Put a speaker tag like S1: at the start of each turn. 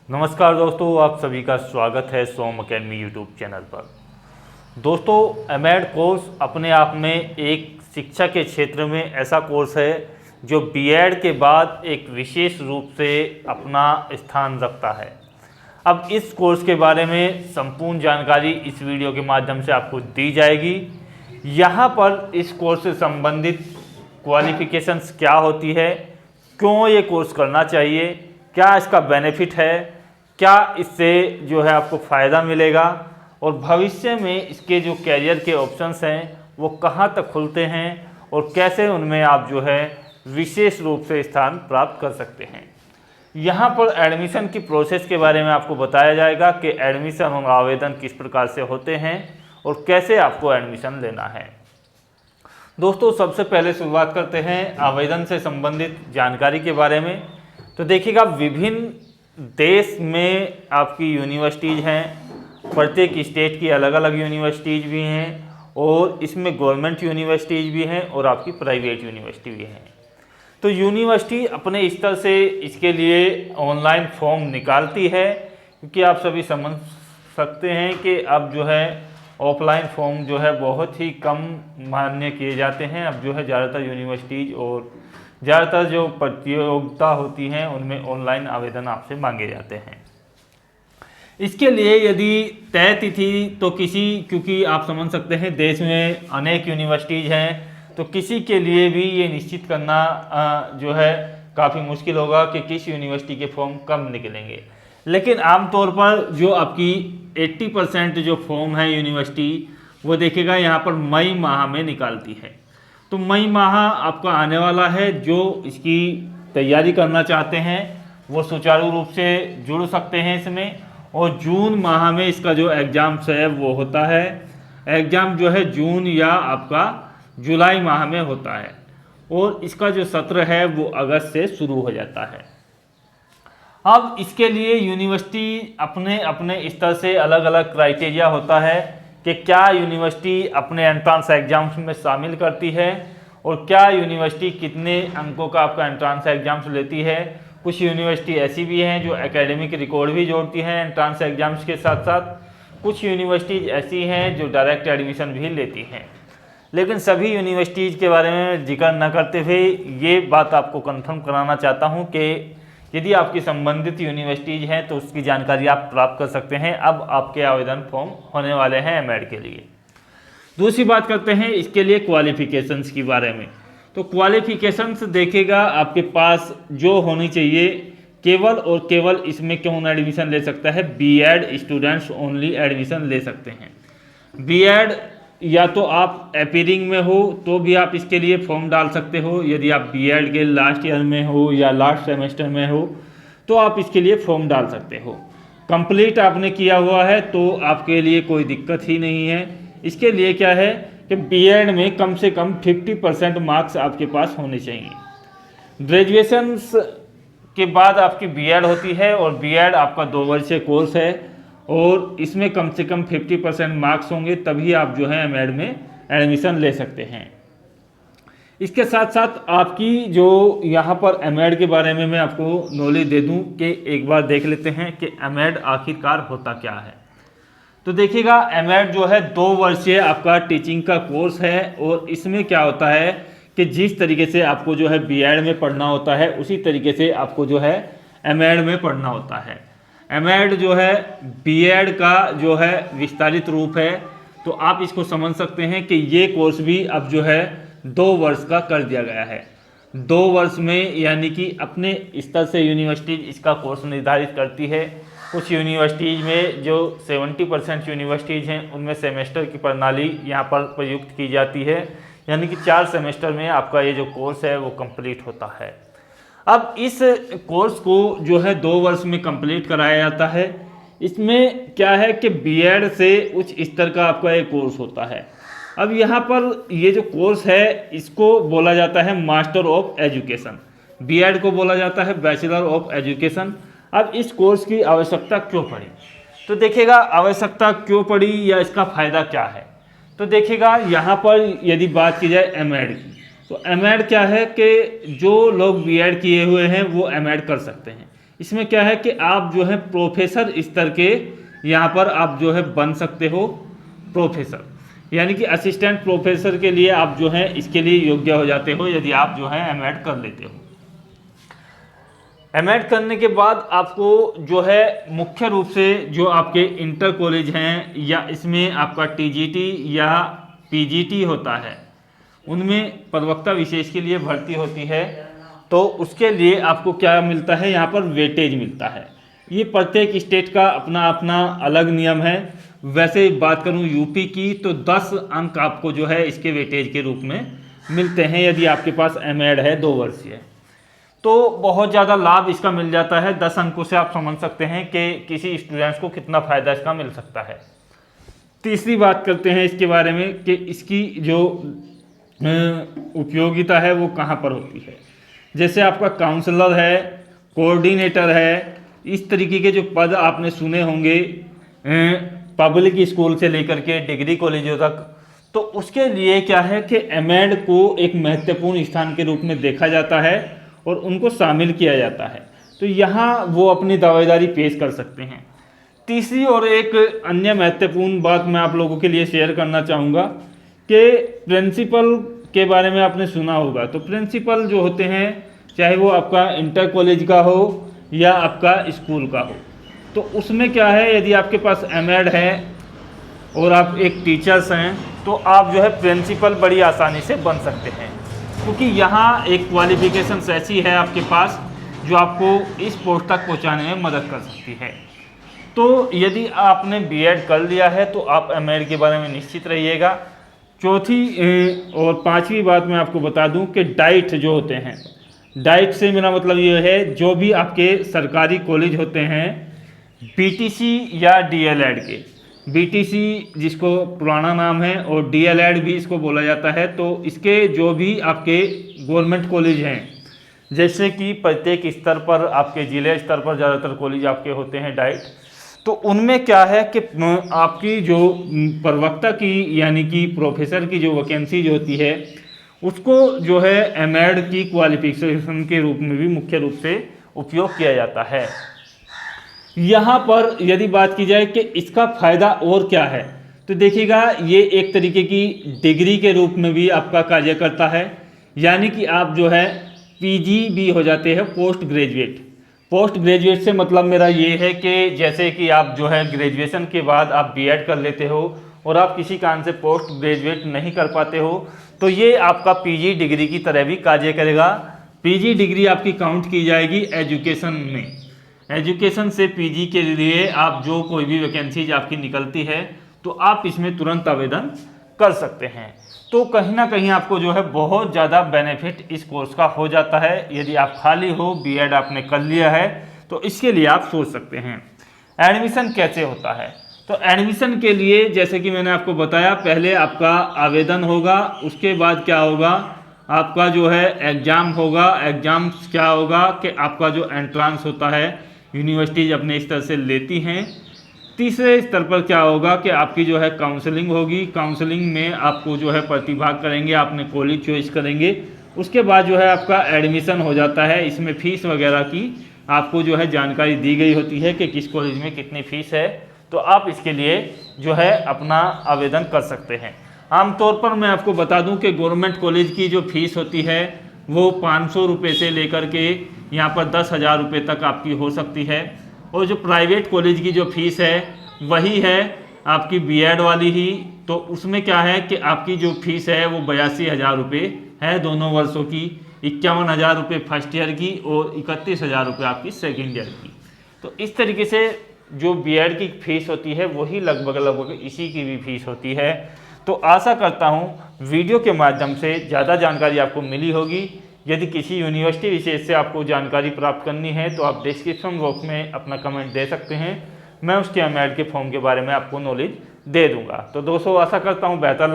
S1: नमस्कार दोस्तों, आप सभी का स्वागत है सोम अकेडमी यूट्यूब चैनल पर। दोस्तों, एमएड कोर्स अपने आप में एक शिक्षा के क्षेत्र में ऐसा कोर्स है जो बीएड के बाद एक विशेष रूप से अपना स्थान रखता है। अब इस कोर्स के बारे में संपूर्ण जानकारी इस वीडियो के माध्यम से आपको दी जाएगी। यहाँ पर इस कोर्स से संबंधित क्वालिफिकेशंस क्या होती है, क्यों ये कोर्स करना चाहिए, क्या इसका बेनिफिट है, क्या इससे जो है आपको फ़ायदा मिलेगा और भविष्य में इसके जो कैरियर के ऑप्शंस हैं वो कहाँ तक खुलते हैं और कैसे उनमें आप जो है विशेष रूप से स्थान प्राप्त कर सकते हैं। यहाँ पर एडमिशन की प्रोसेस के बारे में आपको बताया जाएगा कि एडमिशन और आवेदन किस प्रकार से होते हैं और कैसे आपको एडमिशन लेना है। दोस्तों, सबसे पहले शुरुआत करते हैं आवेदन से संबंधित जानकारी के बारे में। तो देखिएगा, विभिन्न देश में आपकी यूनिवर्सिटीज़ हैं, प्रत्येक स्टेट की अलग अलग यूनिवर्सिटीज़ भी हैं और इसमें गवर्नमेंट यूनिवर्सिटीज़ भी हैं और आपकी प्राइवेट यूनिवर्सिटी भी हैं। तो यूनिवर्सिटी अपने स्तर से इसके लिए ऑनलाइन फॉर्म निकालती है, क्योंकि आप सभी समझ सकते हैं कि अब जो है ऑफलाइन फॉर्म जो है बहुत ही कम मान्य किए जाते हैं। अब जो है ज़्यादातर यूनिवर्सिटीज़ और ज़्यादातर जो प्रतियोगिता होती हैं उनमें ऑनलाइन आवेदन आपसे मांगे जाते हैं। इसके लिए यदि तय तिथि तो क्योंकि आप समझ सकते हैं देश में अनेक यूनिवर्सिटीज़ हैं, तो किसी के लिए भी ये निश्चित करना जो है काफ़ी मुश्किल होगा कि किस यूनिवर्सिटी के फॉर्म कब निकलेंगे। लेकिन आमतौर पर जो आपकी 80% जो फॉर्म है यूनिवर्सिटी, वो देखिएगा यहाँ पर मई माह में निकालती है। तो मई माह आपका आने वाला है। जो इसकी तैयारी करना चाहते हैं वो सुचारू रूप से जुड़ सकते हैं इसमें। और जून माह में इसका जो एग्ज़ाम्स है वो होता है। एग्ज़ाम जो है जून या आपका जुलाई माह में होता है और इसका जो सत्र है वो अगस्त से शुरू हो जाता है। अब इसके लिए यूनिवर्सिटी अपने अपने स्तर से अलग अलग क्राइटेरिया होता है कि क्या यूनिवर्सिटी अपने एंट्रांस एग्जाम्स में शामिल करती है और क्या यूनिवर्सिटी कितने अंकों का आपका एंट्रांस एग्जाम्स लेती है। कुछ यूनिवर्सिटी ऐसी भी हैं जो एकेडमिक रिकॉर्ड भी जोड़ती हैं एंट्रांस एग्जाम्स के साथ साथ। कुछ यूनिवर्सिटीज़ ऐसी हैं जो डायरेक्ट एडमिशन भी लेती हैं। लेकिन सभी यूनिवर्सिटीज़ के बारे में जिक्र न करते हुए ये बात आपको कंफर्म कराना चाहता हूँ कि यदि आपकी संबंधित यूनिवर्सिटीज़ हैं तो उसकी जानकारी आप प्राप्त कर सकते हैं। अब आपके आवेदन फॉर्म होने वाले हैं एमएड के लिए। दूसरी बात करते हैं इसके लिए क्वालिफिकेशंस के बारे में। तो क्वालिफिकेशंस देखेगा आपके पास जो होनी चाहिए, केवल और केवल इसमें कौन एडमिशन ले सकता है, बीएड स्टूडेंट्स ओनली एडमिशन ले सकते हैं। बीएड या तो आप अपीयरिंग में हो तो भी आप इसके लिए फॉर्म डाल सकते हो। यदि आप बीएड के लास्ट ईयर में हो या लास्ट सेमेस्टर में हो तो आप इसके लिए फॉर्म डाल सकते हो। कंप्लीट आपने किया हुआ है तो आपके लिए कोई दिक्कत ही नहीं है। इसके लिए क्या है कि बीएड में कम से कम 50% मार्क्स आपके पास होने चाहिए। ग्रेजुएशन के बाद आपकी बीएड होती है और बीएड आपका 2 वर्षीय कोर्स है और इसमें कम से कम 50% मार्क्स होंगे, तभी आप जो है एमएड में एडमिशन ले सकते हैं। इसके साथ साथ आपकी जो यहाँ पर एमएड के बारे में मैं आपको नॉलेज दे दूँ कि एक बार देख लेते हैं कि एमएड आखिरकार होता क्या है। तो देखिएगा, एमएड जो है 2 वर्षीय आपका टीचिंग का कोर्स है और इसमें क्या होता है कि जिस तरीके से आपको जो है बीएड में पढ़ना होता है उसी तरीके से आपको जो है एमएड में पढ़ना होता है। एमएड जो है बीएड का जो है विस्तारित रूप है। तो आप इसको समझ सकते हैं कि ये कोर्स भी अब जो है 2 वर्ष का कर दिया गया है। 2 वर्ष में यानी कि अपने स्तर से यूनिवर्सिटी इसका कोर्स निर्धारित करती है। कुछ यूनिवर्सिटीज़ में जो 70% यूनिवर्सिटीज़ हैं उनमें सेमेस्टर की प्रणाली यहाँ पर प्रयुक्त की जाती है, यानी कि 4 सेमेस्टर में आपका ये जो कोर्स है वो कंप्लीट होता है। अब इस कोर्स को जो है 2 वर्ष में कंप्लीट कराया जाता है। इसमें क्या है कि बीएड से उच्च स्तर का आपका एक कोर्स होता है। अब यहाँ पर ये जो कोर्स है इसको बोला जाता है मास्टर ऑफ एजुकेशन। बीएड को बोला जाता है बैचलर ऑफ एजुकेशन। अब इस कोर्स की आवश्यकता क्यों पड़ी, तो देखिएगा आवश्यकता क्यों पड़ी या इसका फ़ायदा क्या है। तो देखिएगा, यहाँ पर यदि बात की जाए एमएड की, तो एमएड क्या है कि जो लोग बीएड किए हुए हैं वो एमएड कर सकते हैं। इसमें क्या है कि आप जो है प्रोफेसर स्तर के यहाँ पर आप जो है बन सकते हो प्रोफेसर, यानी कि असिस्टेंट प्रोफेसर के लिए आप जो है इसके लिए योग्य हो जाते हो यदि आप जो है एमएड कर लेते हो। एमएड करने के बाद आपको जो है मुख्य रूप से जो आपके इंटर कॉलेज हैं या इसमें आपका टीजीटी या पीजीटी होता है, उनमें प्रवक्ता विशेष के लिए भर्ती होती है। तो उसके लिए आपको क्या मिलता है, यहाँ पर वेटेज मिलता है। ये प्रत्येक स्टेट का अपना अपना अलग नियम है। वैसे बात करूँ यूपी की तो 10 अंक आपको जो है इसके वेटेज के रूप में मिलते हैं यदि आपके पास एमएड है 2 वर्षीय। तो बहुत ज़्यादा लाभ इसका मिल जाता है। 10 अंकों से आप समझ सकते हैं कि किसी स्टूडेंट्स को कितना फ़ायदा इसका मिल सकता है। तीसरी बात करते हैं इसके बारे में कि इसकी जो उपयोगिता है वो कहाँ पर होती है। जैसे आपका काउंसलर है, कोऑर्डिनेटर है, इस तरीके के जो पद आपने सुने होंगे पब्लिक स्कूल से लेकर के डिग्री कॉलेजों तक, तो उसके लिए क्या है कि एमएड को एक महत्वपूर्ण स्थान के रूप में देखा जाता है और उनको शामिल किया जाता है। तो यहाँ वो अपनी दावेदारी पेश कर सकते हैं। तीसरी और एक अन्य महत्वपूर्ण बात मैं आप लोगों के लिए शेयर करना चाहूँगा कि प्रिंसिपल के बारे में आपने सुना होगा। तो प्रिंसिपल जो होते हैं, चाहे वो आपका इंटर कॉलेज का हो या आपका स्कूल का हो, तो उसमें क्या है, यदि आपके पास एमएड है और आप एक टीचर्स हैं तो आप जो है प्रिंसिपल बड़ी आसानी से बन सकते हैं, क्योंकि यहाँ एक क्वालिफिकेशन ऐसी है आपके पास जो आपको इस पोस्ट तक पहुँचाने में मदद कर सकती है। तो यदि आपने बीएड कर लिया है तो आप एमएड के बारे में निश्चित रहिएगा। चौथी और पांचवी बात मैं आपको बता दूं कि डाइट जो होते हैं, डाइट से मेरा मतलब ये है जो भी आपके सरकारी कॉलेज होते हैं बीटीसी या डीएलएड के, बीटीसी जिसको पुराना नाम है और डीएलएड भी इसको बोला जाता है, तो इसके जो भी आपके गवर्नमेंट कॉलेज हैं, जैसे कि प्रत्येक स्तर पर आपके जिले स्तर पर ज़्यादातर कॉलेज आपके होते हैं डाइट, तो उनमें क्या है कि आपकी जो प्रवक्ता की यानी कि प्रोफेसर की जो वैकेंसी जो होती है उसको जो है एमएड की क्वालिफिकेशन के रूप में भी मुख्य रूप से उपयोग किया जाता है। यहाँ पर यदि बात की जाए कि इसका फ़ायदा और क्या है, तो देखिएगा ये एक तरीके की डिग्री के रूप में भी आपका कार्य करता है, यानी कि आप जो है पीजी भी हो जाते हैं, पोस्ट ग्रेजुएट। पोस्ट ग्रेजुएट से मतलब मेरा ये है कि जैसे कि आप जो है ग्रेजुएशन के बाद आप बीएड कर लेते हो और आप किसी कारण से पोस्ट ग्रेजुएट नहीं कर पाते हो, तो ये आपका पीजी डिग्री की तरह भी कार्य करेगा। पीजी डिग्री आपकी काउंट की जाएगी एजुकेशन में। एजुकेशन से पीजी के लिए आप जो कोई भी वैकेंसीज आपकी निकलती है तो आप इसमें तुरंत आवेदन कर सकते हैं। तो कहीं ना कहीं आपको जो है बहुत ज़्यादा बेनिफिट इस कोर्स का हो जाता है। यदि आप खाली हो, बीएड आपने कर लिया है, तो इसके लिए आप सोच सकते हैं। एडमिशन कैसे होता है, तो एडमिशन के लिए जैसे कि मैंने आपको बताया, पहले आपका आवेदन होगा, उसके बाद क्या होगा, आपका जो है एग्ज़ाम होगा। एग्ज़ाम क्या होगा कि आपका जो एंट्रांस होता है यूनिवर्सिटीज अपने स्तर से लेती हैं। तीसरे स्तर पर क्या होगा कि आपकी जो है काउंसलिंग होगी। काउंसलिंग में आपको जो है प्रतिभाग करेंगे, आपने कॉलेज चॉइस करेंगे, उसके बाद जो है आपका एडमिशन हो जाता है। इसमें फ़ीस वगैरह की आपको जो है जानकारी दी गई होती है कि किस कॉलेज में कितनी फ़ीस है, तो आप इसके लिए जो है अपना आवेदन कर सकते हैं। आमतौर पर मैं आपको बता दूं कि गवर्नमेंट कॉलेज की जो फ़ीस होती है वो 500 रुपये से लेकर के यहाँ पर 10,000 रुपये तक आपकी हो सकती है, और जो प्राइवेट कॉलेज की जो फ़ीस है वही है आपकी बीएड वाली ही। तो उसमें क्या है कि आपकी जो फ़ीस है वो 82,000 रुपये है दोनों वर्षों की, 51,000 रुपये फर्स्ट ईयर की और 31,000 रुपये आपकी सेकेंड ईयर की। तो इस तरीके से जो बीएड की फ़ीस होती है वही लगभग इसी की भी फ़ीस होती है। तो आशा करता हूँ वीडियो के माध्यम से ज़्यादा जानकारी आपको मिली होगी। यदि किसी यूनिवर्सिटी विशेष से आपको जानकारी प्राप्त करनी है तो आप डिस्क्रिप्शन बॉक्स में अपना कमेंट दे सकते हैं, मैं उसके एमएड के फॉर्म के बारे में आपको नॉलेज दे दूंगा। तो दोस्तों आशा करता हूँ बेहतर